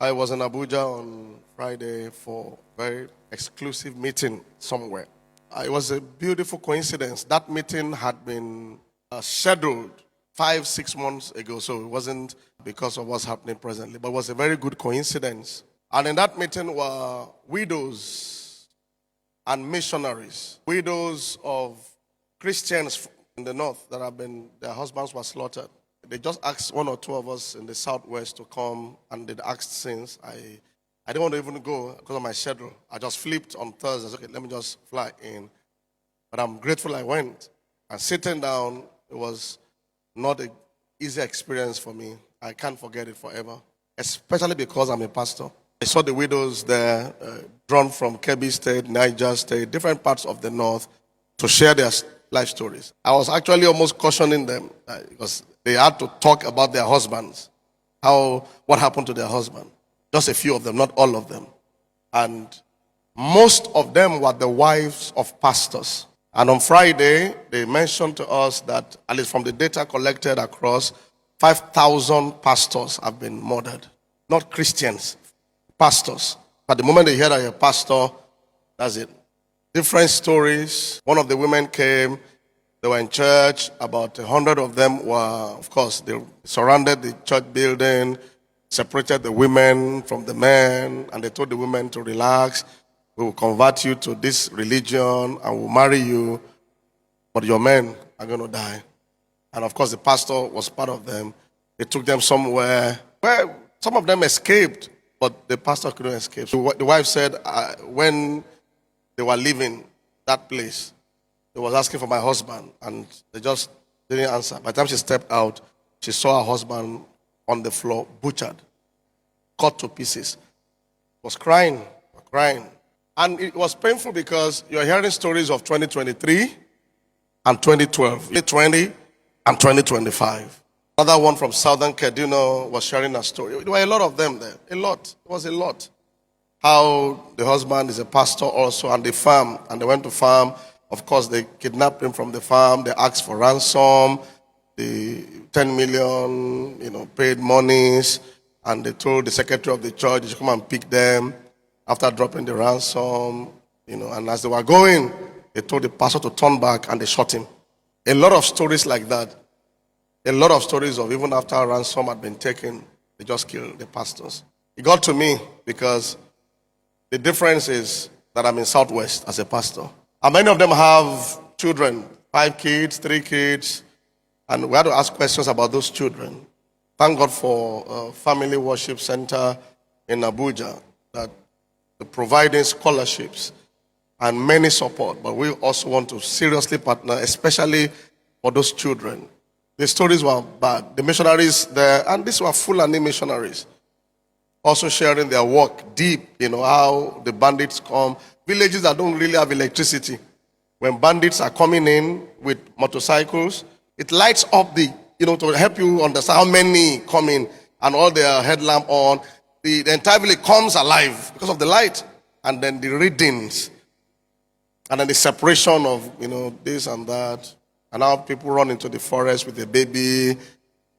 I was in Abuja on Friday for a very exclusive meeting somewhere. It was a beautiful coincidence. That meeting had been scheduled 5, 6 months ago, so it wasn't because of what's happening presently, but it was a very good coincidence. And in that meeting were widows and missionaries, widows of Christians in the north that their husbands were slaughtered. They just asked one or two of us in the southwest to come, and they'd asked since. I didn't want to even go because of my schedule. I just flipped on Thursday. I said, okay, let me just fly in. But I'm grateful I went. And sitting down, it was not an easy experience for me. I can't forget it forever, especially because I'm a pastor. I saw the widows there, drawn from Kebbi State, Niger State, different parts of the north, to share their life stories. I was actually almost cautioning them because they had to talk about their husbands, what happened to their husband. Just a few of them, not all of them. And most of them were the wives of pastors. And on Friday, they mentioned to us that, at least from the data collected across, 5,000 pastors have been murdered. Not Christians, pastors. At the moment they hear that you're a pastor, that's it. Different stories. One of the women came, they were in church. About 100 of them were, of course, they surrounded the church building, separated the women from the men, and they told the women to relax. We will convert you to this religion and we'll marry you, but your men are going to die. And of course, the pastor was part of them. They took them somewhere where some of them escaped, but the pastor couldn't escape. So the wife said when they were leaving that place, they was asking for my husband, and they just didn't answer. By the time she stepped out, she saw her husband on the floor, butchered, cut to pieces. Was crying. And it was painful because you're hearing stories of 2023 and 2012, 2020 and 2025. Another one from Southern Kaduna was sharing a story. There were a lot of them there. A lot. It was a lot. How the husband is a pastor also, and they farm, and they went to farm. Of course, they kidnapped him from the farm. They asked for ransom, the 10 million, paid monies, and they told the secretary of the church to come and pick them after dropping the ransom, and as they were going, they told the pastor to turn back, and they shot him. A lot of stories like that. A lot of stories of even after ransom had been taken, they just killed the pastors. It got to me because the difference is that I'm in Southwest as a pastor. And many of them have children, 5 kids, 3 kids, and we had to ask questions about those children. Thank God for Family Worship Center in Abuja that they're providing scholarships and many support, but we also want to seriously partner, especially for those children. The stories were bad. The missionaries there, and these were Fulani missionaries, also sharing their work deep, how the bandits come. Villages that don't really have electricity. When bandits are coming in with motorcycles, it lights up to help you understand how many come in, and all their headlamp on. The entire village comes alive because of the light. And then the readings. And then the separation of, this and that. And now people run into the forest with a baby.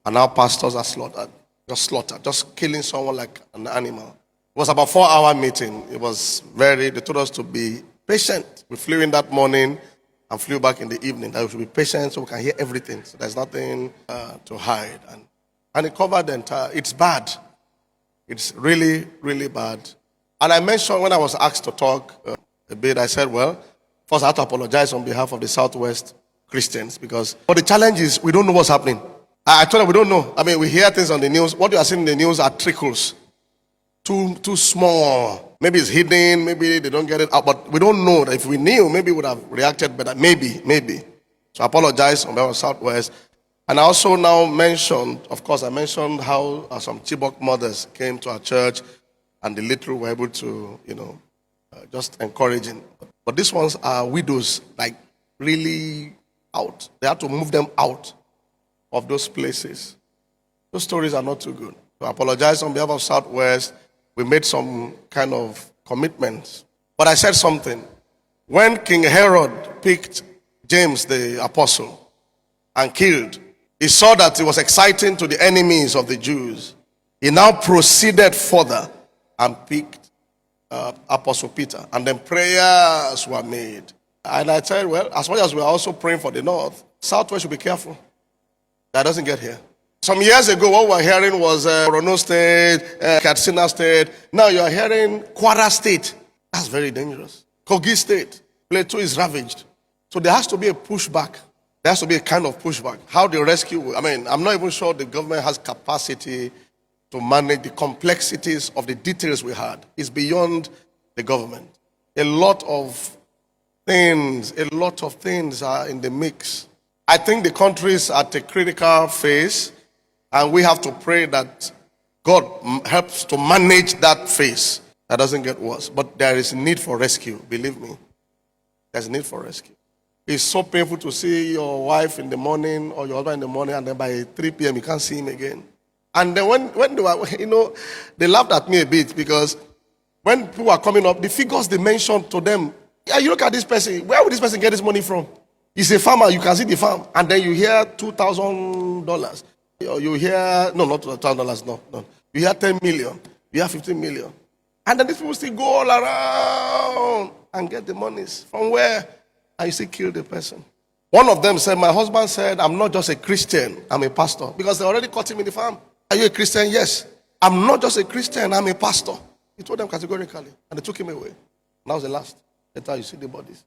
And now pastors are slaughtered. Just killing someone like an animal. It was about 4-hour meeting. It was they told us to be patient. We flew in that morning and flew back in the evening. That we should be patient so we can hear everything. So there's nothing to hide. And it covered the entire, it's bad. It's really, really bad. And I mentioned when I was asked to talk a bit, I said, well, first I have to apologize on behalf of the Southwest Christians but the challenge is we don't know what's happening. I told them we don't know. I mean, we hear things on the news. What you are seeing in the news are trickles. Too small. Maybe it's hidden. Maybe they don't get it out. But we don't know. If we knew, maybe we would have reacted better. Maybe. So I apologize on behalf of Southwest. And I also now mentioned how some Chibok mothers came to our church and the little were able to, just encouraging. But these ones are widows, like really out. They have to move them out of those places. Those stories are not too good. So I apologize on behalf of Southwest. We made some kind of commitments. But I said something. When King Herod picked James the apostle and killed, he saw that it was exciting to the enemies of the Jews. He now proceeded further and picked Apostle Peter. And then prayers were made. And I said, well, as much as we are also praying for the north, southwest should be careful. That doesn't get here. Some years ago, what we were hearing was Borno State, Katsina State. Now you are hearing Kwara State. That's very dangerous. Kogi State, Plateau is ravaged. So there has to be a pushback. There has to be a kind of pushback. How the rescue, I'm not even sure the government has capacity to manage the complexities of the details we had. It's beyond the government. A lot of things are in the mix. I think the country is at a critical phase, and we have to pray that God helps to manage that phase. That doesn't get worse. But there is a need for rescue, believe me. There's a need for rescue. It's so painful to see your wife in the morning or your husband in the morning, and then by 3 p.m. you can't see him again. And then when they were, they laughed at me a bit because when people are coming up, the figures they mentioned to them, yeah, you look at this person, where would this person get this money from? He's a farmer, you can see the farm, and then you hear $2,000. You hear, no, not $2,000, no. You hear 10 million, you hear 15 million. And then these people still go all around and get the monies. From where? And you still kill the person. One of them said, my husband said, I'm not just a Christian, I'm a pastor. Because they already caught him in the farm. Are you a Christian? Yes. I'm not just a Christian, I'm a pastor. He told them categorically. And they took him away. And that was the last. Later you see the bodies.